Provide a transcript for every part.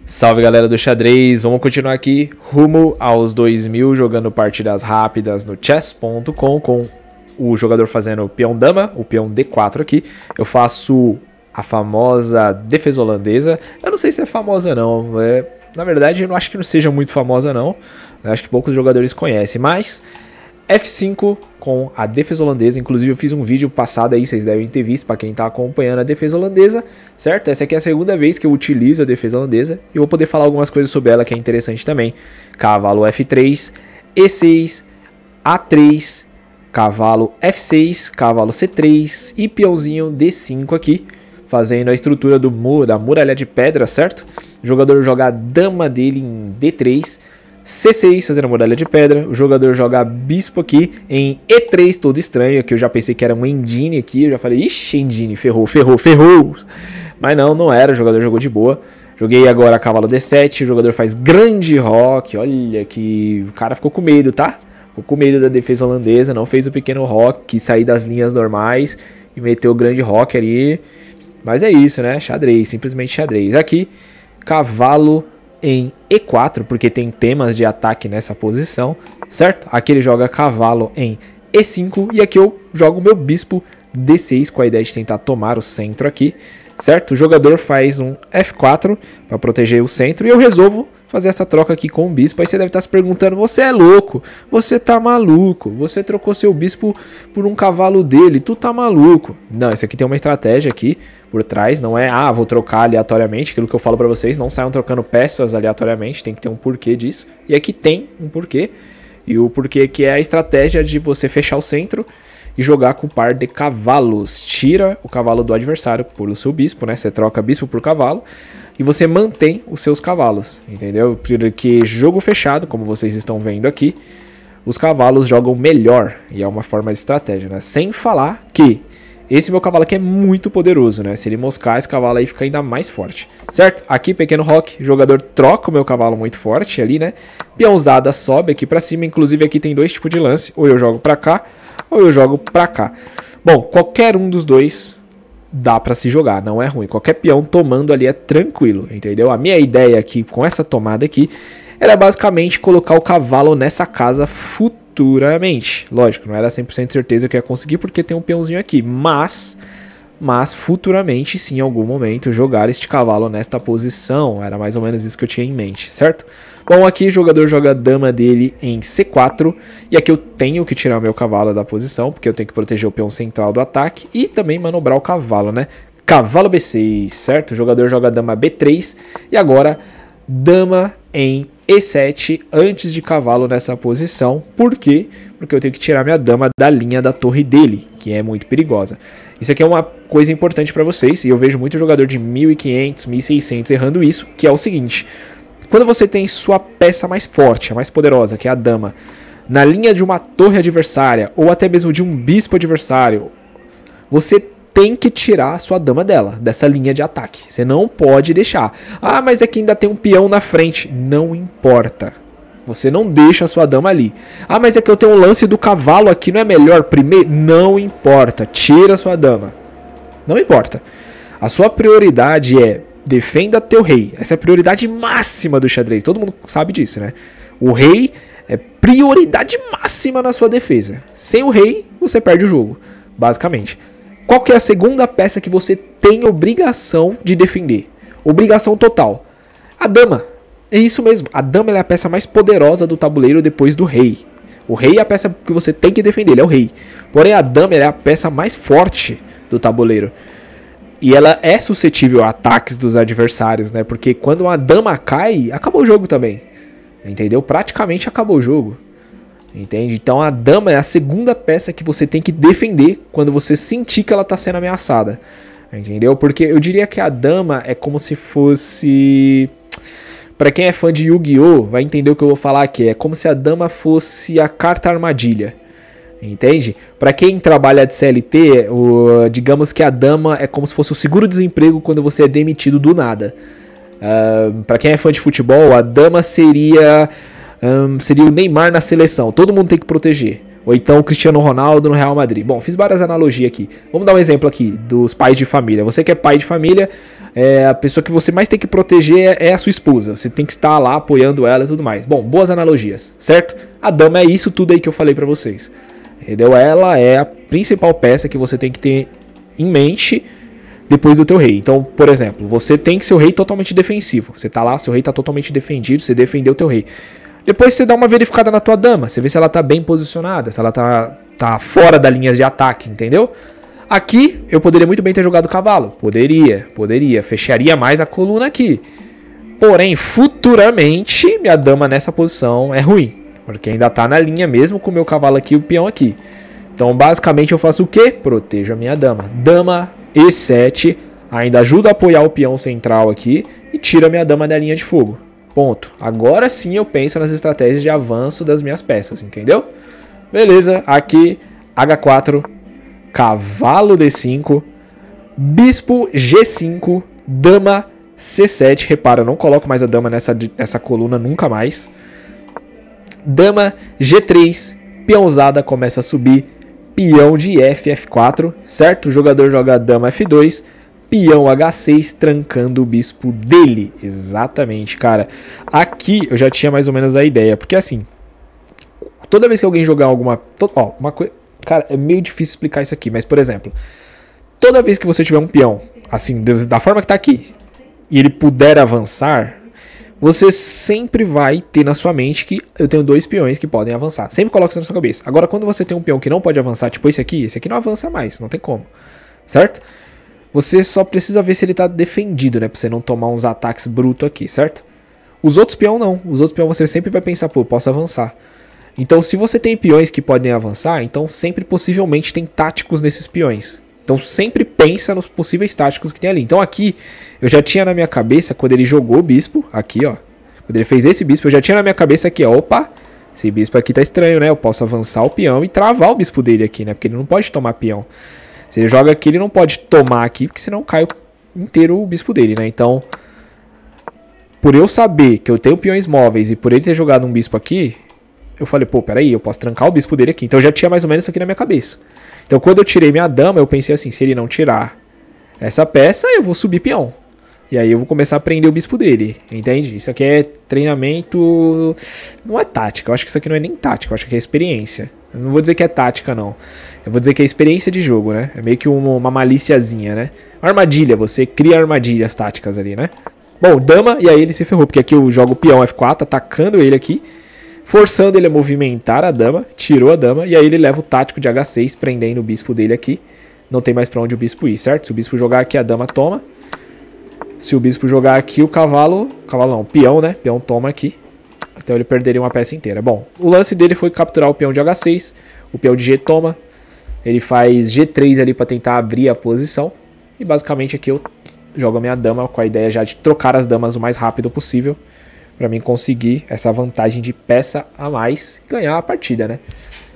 Salve galera do xadrez, vamos continuar aqui rumo aos 2000 jogando partidas rápidas no chess.com com o jogador fazendo peão dama, o peão D4 aqui. Eu faço a famosa defesa holandesa, eu não sei se é famosa não, na verdade eu não acho que não seja muito famosa não, eu acho que poucos jogadores conhecem, mas F5 com a defesa holandesa. Inclusive eu fiz um vídeo passado aí, vocês devem ter visto, para quem tá acompanhando a defesa holandesa, certo? Essa aqui é a segunda vez que eu utilizo a defesa holandesa e eu vou poder falar algumas coisas sobre ela que é interessante também. Cavalo F3, E6, A3, cavalo F6, cavalo C3 e peãozinho D5 aqui, fazendo a estrutura da muralha de pedra, certo? O jogador joga a dama dele em D3, C6 fazendo a muralha de pedra, o jogador joga bispo aqui em E3 todo estranho, que eu já pensei que era um engine aqui, eu já falei, ixi, engine, ferrou, mas não era, o jogador jogou de boa. Joguei agora cavalo D7, o jogador faz grande roque, olha que o cara ficou com medo, tá? Ficou com medo da defesa holandesa, não fez o pequeno roque, sair das linhas normais e meteu o grande roque ali, mas é isso, né, xadrez, simplesmente xadrez. Aqui, cavalo em E4, porque tem temas de ataque nessa posição, certo? Aqui ele joga cavalo em E5 e aqui eu jogo meu bispo D6 com a ideia de tentar tomar o centro aqui, certo? O jogador faz um F4 para proteger o centro e eu resolvo fazer essa troca aqui com o bispo. Aí você deve estar se perguntando, você é louco, você tá maluco, você trocou seu bispo por um cavalo dele, tu tá maluco. Não, esse aqui tem uma estratégia aqui por trás, não é, vou trocar aleatoriamente, aquilo que eu falo pra vocês, não saiam trocando peças aleatoriamente, tem que ter um porquê disso. E aqui tem um porquê, e o porquê que é a estratégia de você fechar o centro e jogar com o par de cavalos. Tira o cavalo do adversário por o seu bispo, né? Você troca bispo por cavalo e você mantém os seus cavalos, entendeu? Porque jogo fechado, como vocês estão vendo aqui, os cavalos jogam melhor e é uma forma de estratégia, né? Sem falar que esse meu cavalo aqui é muito poderoso, né? Se ele moscar, esse cavalo aí fica ainda mais forte, certo? Aqui, pequeno roque, o jogador troca o meu cavalo muito forte ali, né? Peãozada sobe aqui pra cima, inclusive aqui tem dois tipos de lance, ou eu jogo pra cá, ou eu jogo pra cá. Bom, qualquer um dos dois dá pra se jogar, não é ruim. Qualquer peão tomando ali é tranquilo, entendeu? A minha ideia aqui, com essa tomada aqui, era basicamente colocar o cavalo nessa casa futuramente. Lógico, não era 100% certeza que eu ia conseguir porque tem um peãozinho aqui, mas futuramente, sim, em algum momento, jogar este cavalo nesta posição. Era mais ou menos isso que eu tinha em mente, certo? Bom, aqui o jogador joga a dama dele em C4. E aqui eu tenho que tirar o meu cavalo da posição, porque eu tenho que proteger o peão central do ataque e também manobrar o cavalo, né? Cavalo B6, certo? O jogador joga a dama B3 e agora dama em E7 antes de cavalo nessa posição. Por quê? Porque eu tenho que tirar minha dama da linha da torre dele, que é muito perigosa. Isso aqui é uma coisa importante para vocês, e eu vejo muito jogador de 1500, 1600 errando isso, que é o seguinte: quando você tem sua peça mais forte, a mais poderosa, que é a dama, na linha de uma torre adversária, ou até mesmo de um bispo adversário, você tem que tirar a sua dama dessa linha de ataque. Você não pode deixar. Mas é que ainda tem um peão na frente. Não importa. Você não deixa a sua dama ali. Mas é que eu tenho um lance do cavalo aqui, não é melhor primeiro? Não importa. Tira a sua dama. Não importa. A sua prioridade é defenda teu rei. Essa é a prioridade máxima do xadrez. Todo mundo sabe disso, né? O rei é prioridade máxima na sua defesa. Sem o rei, você perde o jogo, basicamente. Qual que é a segunda peça que você tem obrigação de defender? Obrigação total. A dama. É isso mesmo. A dama é a peça mais poderosa do tabuleiro depois do rei. O rei é a peça que você tem que defender, ele é o rei. Porém, a dama é a peça mais forte do tabuleiro. E ela é suscetível a ataques dos adversários, né? Porque quando uma dama cai, acabou o jogo também. Entendeu? Praticamente acabou o jogo. Entende? Então a dama é a segunda peça que você tem que defender quando você sentir que ela está sendo ameaçada. Entendeu? Porque eu diria que a dama é como se fosse... Para quem é fã de Yu-Gi-Oh! Vai entender o que eu vou falar aqui. É como se a dama fosse a carta armadilha. Entende? Para quem trabalha de CLT, digamos que a dama é como se fosse o seguro-desemprego quando você é demitido do nada. Para quem é fã de futebol, a dama seria o Neymar na seleção. Todo mundo tem que proteger. Ou então o Cristiano Ronaldo no Real Madrid. Bom, fiz várias analogias aqui. Vamos dar um exemplo aqui dos pais de família. Você que é pai de família, a pessoa que você mais tem que proteger é a sua esposa. Você tem que estar lá apoiando ela e tudo mais. Bom, boas analogias, certo? A dama é isso tudo aí que eu falei pra vocês. Entendeu? Ela é a principal peça que você tem que ter em mente depois do teu rei. Então, por exemplo, você tem que ser o rei totalmente defensivo. Você tá lá, seu rei tá totalmente defendido, você defendeu o teu rei. Depois você dá uma verificada na tua dama, você vê se ela tá bem posicionada, se ela tá fora da linha de ataque, entendeu? Aqui, eu poderia muito bem ter jogado o cavalo. Poderia. Fecharia mais a coluna aqui. Porém, futuramente, minha dama nessa posição é ruim. Porque ainda tá na linha mesmo com o meu cavalo aqui e o peão aqui. Então, basicamente, eu faço o quê? Protejo a minha dama. Dama E7, ainda ajuda a apoiar o peão central aqui e tira a minha dama da linha de fogo. Ponto. Agora sim eu penso nas estratégias de avanço das minhas peças, entendeu? Beleza, aqui H4, cavalo D5, bispo G5, dama C7. Repara, eu não coloco mais a dama nessa coluna nunca mais. Dama G3, peãozada começa a subir, peão de F4, certo? O jogador joga dama F2, peão H6, trancando o bispo dele. Exatamente, cara. Aqui eu já tinha mais ou menos a ideia, porque assim, toda vez que alguém jogar alguma... uma coisa... Cara, é meio difícil explicar isso aqui, mas por exemplo, toda vez que você tiver um peão, assim, da forma que tá aqui, e ele puder avançar, você sempre vai ter na sua mente que eu tenho dois peões que podem avançar. Sempre coloca isso na sua cabeça. Agora, quando você tem um peão que não pode avançar, tipo esse aqui não avança mais, não tem como, certo? Você só precisa ver se ele tá defendido, né, pra você não tomar uns ataques brutos aqui, certo? Os outros peões não. Os outros peões você sempre vai pensar, pô, eu posso avançar. Então, se você tem peões que podem avançar, então sempre possivelmente tem táticos nesses peões. Então, sempre pensa nos possíveis táticos que tem ali. Então, aqui, eu já tinha na minha cabeça, quando ele jogou o bispo, aqui, ó. Quando ele fez esse bispo, eu já tinha na minha cabeça aqui, ó. Opa, esse bispo aqui tá estranho, né? Eu posso avançar o peão e travar o bispo dele aqui, né? Porque ele não pode tomar peão. Se ele joga aqui, ele não pode tomar aqui, porque senão cai inteiro o bispo dele, né? Então, por eu saber que eu tenho peões móveis e por ele ter jogado um bispo aqui, eu falei, pô, peraí, eu posso trancar o bispo dele aqui. Então eu já tinha mais ou menos isso aqui na minha cabeça. Então quando eu tirei minha dama, eu pensei assim, se ele não tirar essa peça, eu vou subir peão. E aí eu vou começar a prender o bispo dele, entende? Isso aqui é treinamento, não é tática. Eu acho que isso aqui não é nem tática, eu acho que é experiência. Eu não vou dizer que é tática, não. Eu vou dizer que é experiência de jogo, né? É meio que uma maliciazinha, né? Armadilha, você cria armadilhas táticas ali, né? Bom, dama, e aí ele se ferrou, porque aqui eu jogo o peão F4, atacando ele aqui, forçando ele a movimentar a dama, tirou a dama, e aí ele leva o tático de H6, prendendo o bispo dele aqui. Não tem mais pra onde o bispo ir, certo? Se o bispo jogar aqui, a dama toma. Se o bispo jogar aqui, o cavalo não, o peão, né? Peão toma aqui. Então ele perderia uma peça inteira. Bom, o lance dele foi capturar o peão de H6, o peão de G toma. Ele faz G3 ali pra tentar abrir a posição. E basicamente aqui eu jogo a minha dama com a ideia já de trocar as damas o mais rápido possível, para mim conseguir essa vantagem de peça a mais e ganhar a partida, né?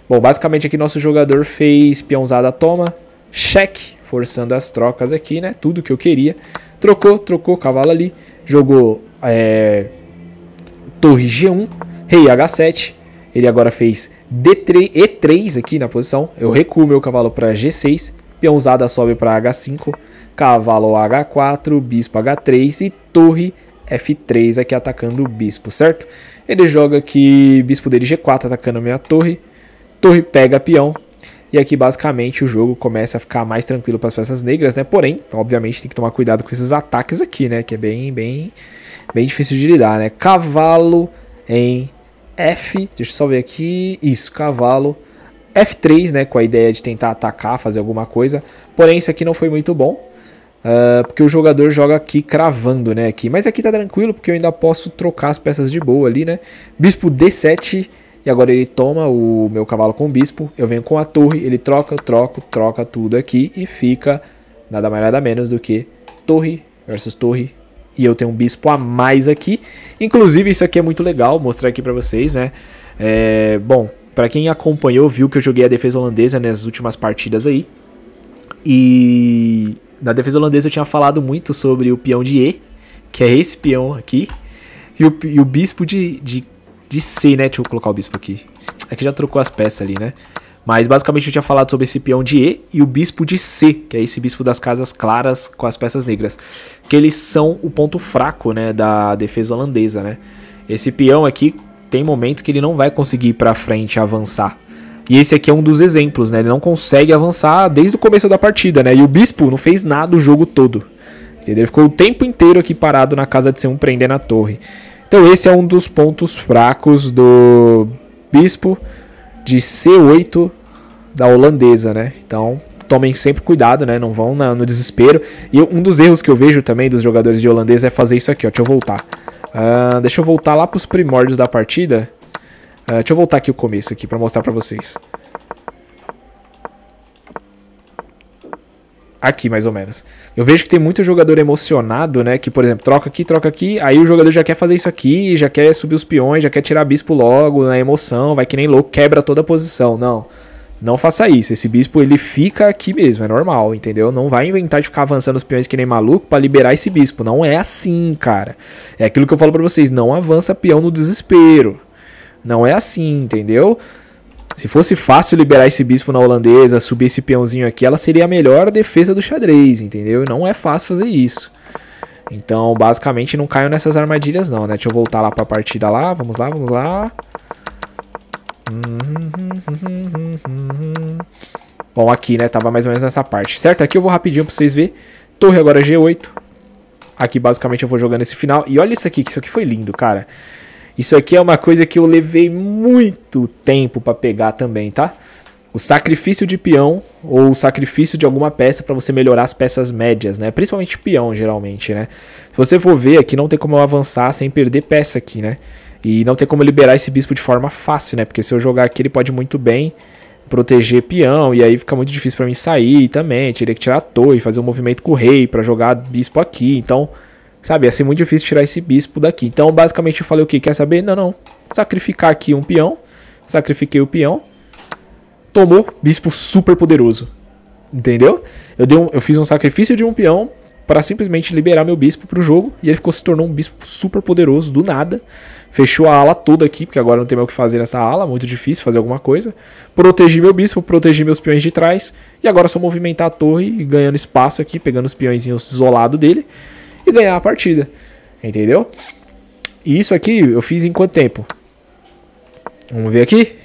Bom, basicamente aqui nosso jogador fez peãozada toma, cheque, forçando as trocas aqui, né? Tudo que eu queria. Trocou o cavalo ali, jogou torre G1, rei H7. Ele agora fez D3, E3 aqui na posição. Eu recuo meu cavalo para G6, peãozada sobe para H5, cavalo H4, bispo H3 e torre F3 aqui atacando o bispo, certo? Ele joga aqui bispo dele G4 atacando a minha torre. Torre pega peão. E aqui basicamente o jogo começa a ficar mais tranquilo para as peças negras, né? Porém, obviamente tem que tomar cuidado com esses ataques aqui, né? Que é bem difícil de lidar, né? Cavalo em F. Deixa eu só ver aqui. Isso, cavalo F3, né? Com a ideia de tentar atacar, fazer alguma coisa. Porém, isso aqui não foi muito bom. Porque o jogador joga aqui cravando, né, aqui. Mas aqui tá tranquilo, porque eu ainda posso trocar as peças de boa ali, né. Bispo D7, e agora ele toma o meu cavalo com o bispo. Eu venho com a torre, ele troca tudo aqui. E fica nada mais nada menos do que torre versus torre. E eu tenho um bispo a mais aqui. Inclusive isso aqui é muito legal, mostrar aqui pra vocês, né. Bom, pra quem acompanhou, viu que eu joguei a defesa holandesa nas últimas partidas aí. E na defesa holandesa eu tinha falado muito sobre o peão de E, que é esse peão aqui, e o bispo de C, né? Deixa eu colocar o bispo aqui. É que já trocou as peças ali, né? Mas basicamente eu tinha falado sobre esse peão de E e o bispo de C, que é esse bispo das casas claras com as peças negras. Que eles são o ponto fraco, né, da defesa holandesa, né? Esse peão aqui tem momentos que ele não vai conseguir ir pra frente e avançar. E esse aqui é um dos exemplos, né? Ele não consegue avançar desde o começo da partida, né? E o bispo não fez nada o jogo todo. Entendeu? Ele ficou o tempo inteiro aqui parado na casa de C1 prendendo a torre. Então esse é um dos pontos fracos do bispo de C8 da holandesa, né? Então tomem sempre cuidado, né? Não vão no desespero. E um dos erros que eu vejo também dos jogadores de holandesa é fazer isso aqui, ó. Deixa eu voltar. Deixa eu voltar lá para os primórdios da partida. Deixa eu voltar aqui o começo aqui para mostrar para vocês. Aqui, mais ou menos. Eu vejo que tem muito jogador emocionado, né? Que, por exemplo, troca aqui. Aí o jogador já quer fazer isso aqui, já quer subir os peões, já quer tirar bispo logo, na emoção, vai que nem louco, quebra toda a posição. Não. Não faça isso. Esse bispo, ele fica aqui mesmo, é normal, entendeu? Não vai inventar de ficar avançando os peões que nem maluco pra liberar esse bispo. Não é assim, cara. É aquilo que eu falo pra vocês. Não avança peão no desespero. Não é assim, entendeu? Se fosse fácil liberar esse bispo na holandesa, subir esse peãozinho aqui, ela seria a melhor defesa do xadrez, entendeu? Não é fácil fazer isso. Então, basicamente, não caiam nessas armadilhas não, né? Deixa eu voltar lá pra partida lá. Vamos lá, vamos lá. Bom, aqui, né? Tava mais ou menos nessa parte. Certo? Aqui eu vou rapidinho pra vocês verem. Torre agora G8. Aqui, basicamente, eu vou jogando esse final. E olha isso aqui, que isso aqui foi lindo, cara. Isso aqui é uma coisa que eu levei muito tempo pra pegar também, tá? O sacrifício de peão ou o sacrifício de alguma peça pra você melhorar as peças médias, né? Principalmente peão, geralmente, né? Se você for ver aqui, não tem como eu avançar sem perder peça aqui, né? E não tem como liberar esse bispo de forma fácil, né? Porque se eu jogar aqui, ele pode muito bem proteger peão. E aí fica muito difícil pra mim sair também. Teria que tirar a torre, fazer um movimento com o rei pra jogar bispo aqui. Então, sabe, ia ser muito difícil tirar esse bispo daqui. Então, basicamente, eu falei o quê? Quer saber? Não. Sacrificar aqui um peão. Sacrifiquei o peão. Tomou. Bispo super poderoso. Entendeu? Eu fiz um sacrifício de um peão para simplesmente liberar meu bispo pro jogo. E ele se tornou um bispo super poderoso do nada. Fechou a ala toda aqui, porque agora não tem mais o que fazer nessa ala. Muito difícil fazer alguma coisa. Protegi meu bispo, protegi meus peões de trás. E agora é só movimentar a torre e ganhando espaço aqui, pegando os peõezinhos isolados dele. E ganhar a partida. Entendeu? E isso aqui eu fiz em quanto tempo? Vamos ver aqui.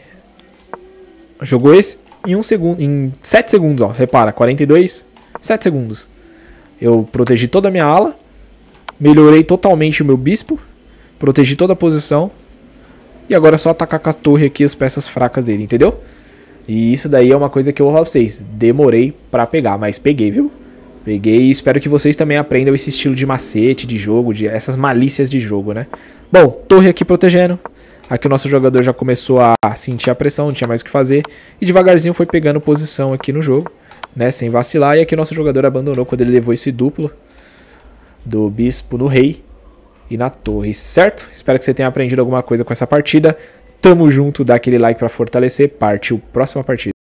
Jogou esse em 1 segundo, em 7 segundos, ó. Repara, 42, 7 segundos. Eu protegi toda a minha ala. Melhorei totalmente o meu bispo. Protegi toda a posição. E agora é só atacar com a torre aqui as peças fracas dele, entendeu? E isso daí é uma coisa que eu vou falar pra vocês. Demorei pra pegar, mas peguei, viu? Peguei e espero que vocês também aprendam esse estilo de macete, de jogo, essas malícias de jogo, né? Bom, torre aqui protegendo. Aqui o nosso jogador já começou a sentir a pressão, não tinha mais o que fazer. E devagarzinho foi pegando posição aqui no jogo, né? Sem vacilar. E aqui o nosso jogador abandonou quando ele levou esse duplo do bispo no rei e na torre, certo? Espero que você tenha aprendido alguma coisa com essa partida. Tamo junto, dá aquele like pra fortalecer. Partiu, próxima partida.